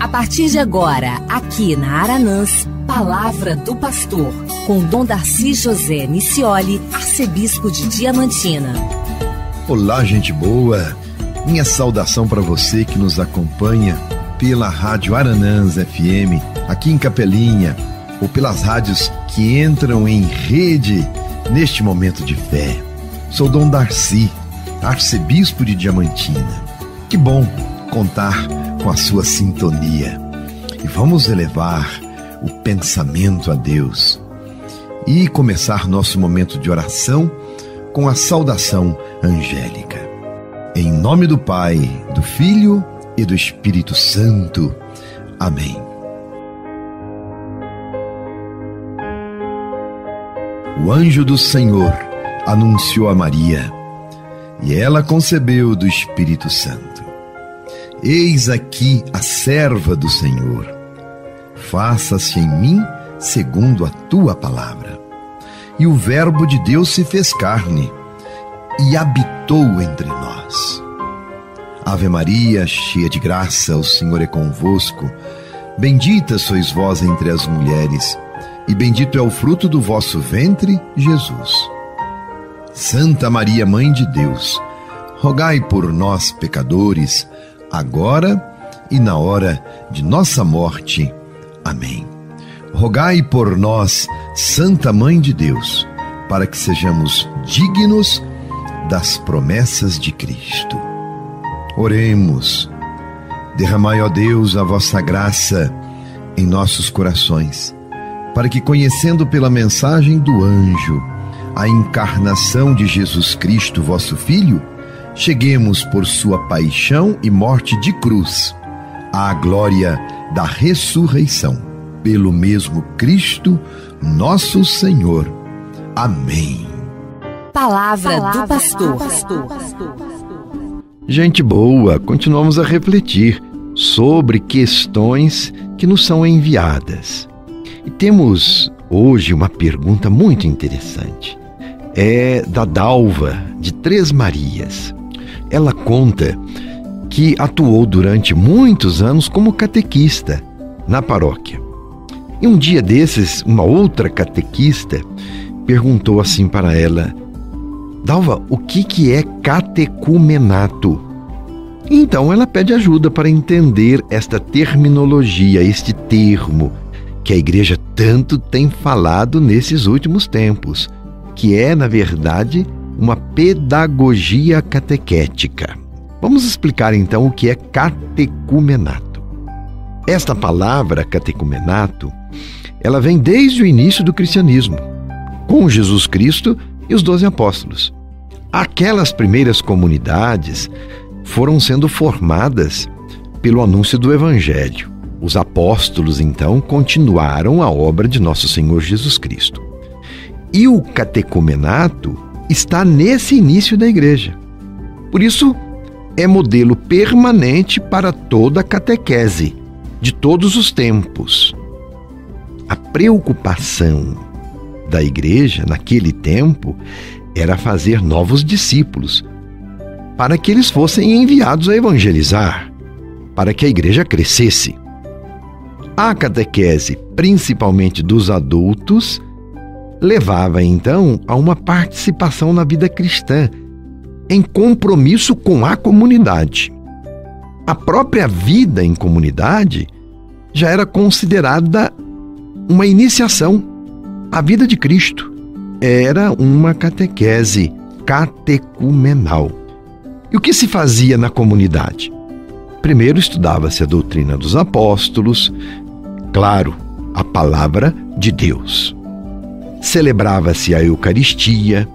A partir de agora, aqui na Aranãs, Palavra do Pastor, com Dom Darcy José Nicioli, arcebispo de Diamantina. Olá, gente boa! Minha saudação para você que nos acompanha pela Rádio Aranãs FM, aqui em Capelinha, ou pelas rádios que entram em rede neste momento de fé. Sou Dom Darcy, arcebispo de Diamantina. Que bom contar com a sua sintonia. E vamos elevar o pensamento a Deus e começar nosso momento de oração com a saudação angélica. Em nome do Pai, do Filho e do Espírito Santo. Amém. O anjo do Senhor anunciou a Maria, e ela concebeu do Espírito Santo. Eis aqui a serva do Senhor. Faça-se em mim segundo a tua palavra. E o Verbo de Deus se fez carne e habitou entre nós. Ave Maria, cheia de graça, o Senhor é convosco. Bendita sois vós entre as mulheres, e bendito é o fruto do vosso ventre, Jesus. Santa Maria, Mãe de Deus, rogai por nós, pecadores, agora e na hora de nossa morte. Amém. Rogai por nós, Santa Mãe de Deus, para que sejamos dignos das promessas de Cristo. Oremos. Derramai, ó Deus, a vossa graça em nossos corações, para que, conhecendo pela mensagem do anjo a encarnação de Jesus Cristo, vosso Filho, cheguemos por sua paixão e morte de cruz à glória da ressurreição. Pelo mesmo Cristo, nosso Senhor. Amém. Palavra do Pastor. Gente boa, continuamos a refletir sobre questões que nos são enviadas. E temos hoje uma pergunta muito interessante. É da Dalva, de Três Marias. Ela conta que atuou durante muitos anos como catequista na paróquia. E um dia desses, uma outra catequista perguntou assim para ela: Dalva, o que é catecumenato? Então ela pede ajuda para entender esta terminologia, este termo que a igreja tanto tem falado nesses últimos tempos, que é, na verdade, uma pedagogia catequética. Vamos explicar então o que é catecumenato. Esta palavra catecumenato, ela vem desde o início do cristianismo, com Jesus Cristo e os 12 apóstolos. Aquelas primeiras comunidades foram sendo formadas pelo anúncio do Evangelho. Os apóstolos, então, continuaram a obra de nosso Senhor Jesus Cristo. E o catecumenato está nesse início da igreja. Por isso, é modelo permanente para toda a catequese, de todos os tempos. A preocupação da igreja, naquele tempo, era fazer novos discípulos, para que eles fossem enviados a evangelizar, para que a igreja crescesse. A catequese, principalmente dos adultos, levava então a uma participação na vida cristã, em compromisso com a comunidade. A própria vida em comunidade já era considerada uma iniciação à vida de Cristo. Era uma catequese catecumenal. E o que se fazia na comunidade? Primeiro estudava-se a doutrina dos apóstolos, claro, a palavra de Deus. Celebrava-se a Eucaristia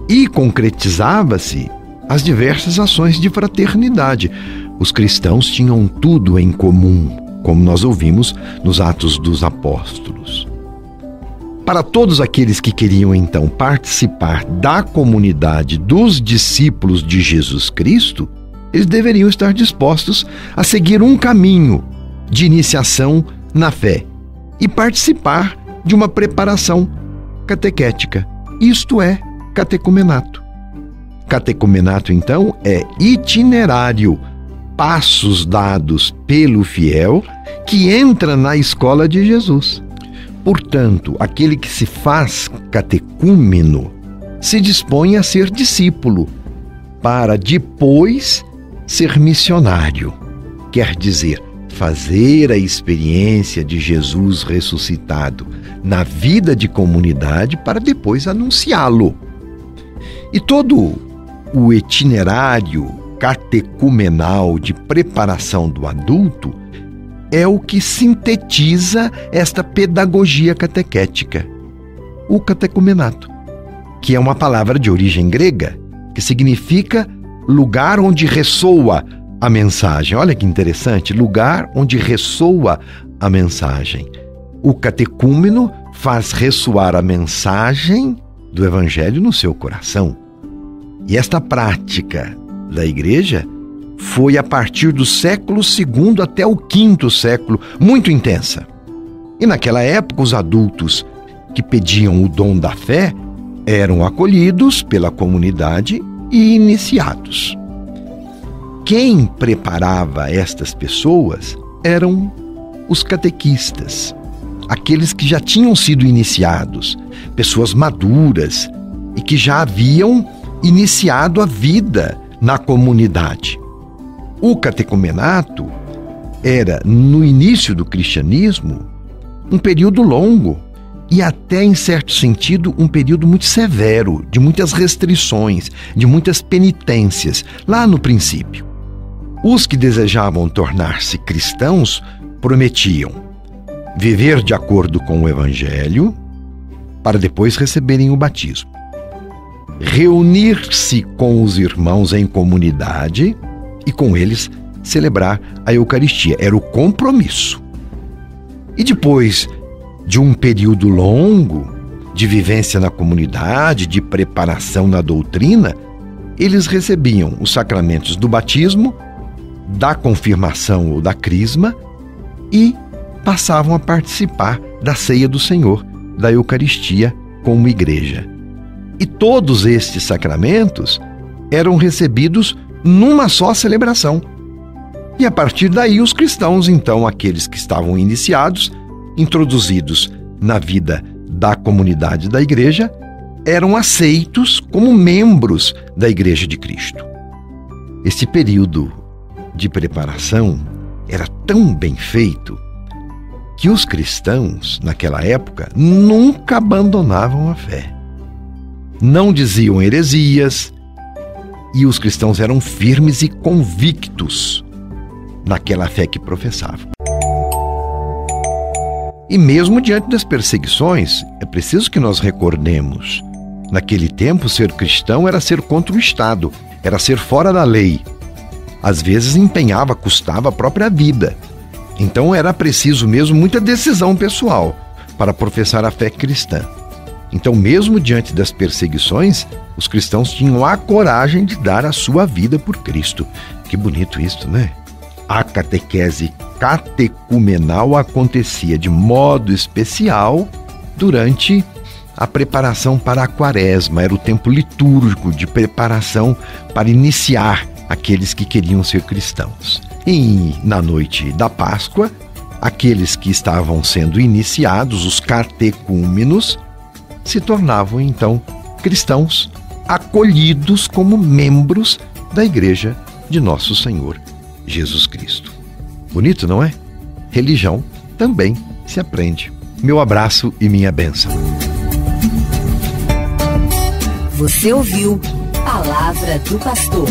e concretizava-se as diversas ações de fraternidade. Os cristãos tinham tudo em comum, como nós ouvimos nos Atos dos Apóstolos. Para todos aqueles que queriam então participar da comunidade dos discípulos de Jesus Cristo, eles deveriam estar dispostos a seguir um caminho de iniciação na fé e participar de uma preparação catequética. Isto é catecumenato. Catecumenato, então, é itinerário passos dados pelo fiel que entra na escola de Jesus. Portanto, aquele que se faz catecúmeno se dispõe a ser discípulo, para depois ser missionário. Quer dizer, fazer a experiência de Jesus ressuscitado na vida de comunidade para depois anunciá-lo. E todo o itinerário catecumenal de preparação do adulto é o que sintetiza esta pedagogia catequética, o catecumenato, que é uma palavra de origem grega, que significa lugar onde ressoa a mensagem. Olha que interessante, lugar onde ressoa a mensagem. O catecúmeno faz ressoar a mensagem do Evangelho no seu coração. E esta prática da Igreja foi a partir do século II até o V século, muito intensa. E naquela época, os adultos que pediam o dom da fé eram acolhidos pela comunidade e iniciados. Quem preparava estas pessoas eram os catequistas, aqueles que já tinham sido iniciados, pessoas maduras e que já haviam iniciado a vida na comunidade. O catecumenato era, no início do cristianismo, um período longo e até, em certo sentido, um período muito severo, de muitas restrições, de muitas penitências, lá no princípio. Os que desejavam tornar-se cristãos prometiam viver de acordo com o Evangelho para depois receberem o batismo, reunir-se com os irmãos em comunidade e com eles celebrar a Eucaristia. Era o compromisso. E depois de um período longo de vivência na comunidade, de preparação na doutrina, eles recebiam os sacramentos do batismo, da confirmação ou da crisma e passavam a participar da ceia do Senhor, da Eucaristia como igreja. E todos estes sacramentos eram recebidos numa só celebração. E a partir daí os cristãos, então aqueles que estavam iniciados, introduzidos na vida da comunidade da igreja, eram aceitos como membros da Igreja de Cristo. Esse período de preparação era tão bem feito que os cristãos, naquela época, nunca abandonavam a fé. Não diziam heresias, e os cristãos eram firmes e convictos naquela fé que professavam. E mesmo diante das perseguições, é preciso que nós recordemos, naquele tempo ser cristão era ser contra o Estado, era ser fora da lei. Às vezes empenhava, custava a própria vida. Então era preciso mesmo muita decisão pessoal para professar a fé cristã. Então, mesmo diante das perseguições, os cristãos tinham a coragem de dar a sua vida por Cristo. Que bonito isso, né? A catequese catecumenal acontecia de modo especial durante a preparação para a Quaresma. Era o tempo litúrgico de preparação para iniciar aqueles que queriam ser cristãos. E na noite da Páscoa, aqueles que estavam sendo iniciados, os catecúmenos, se tornavam então cristãos acolhidos como membros da Igreja de Nosso Senhor Jesus Cristo. Bonito, não é? Religião também se aprende. Meu abraço e minha bênção. Você ouviu Palavra do Pastor.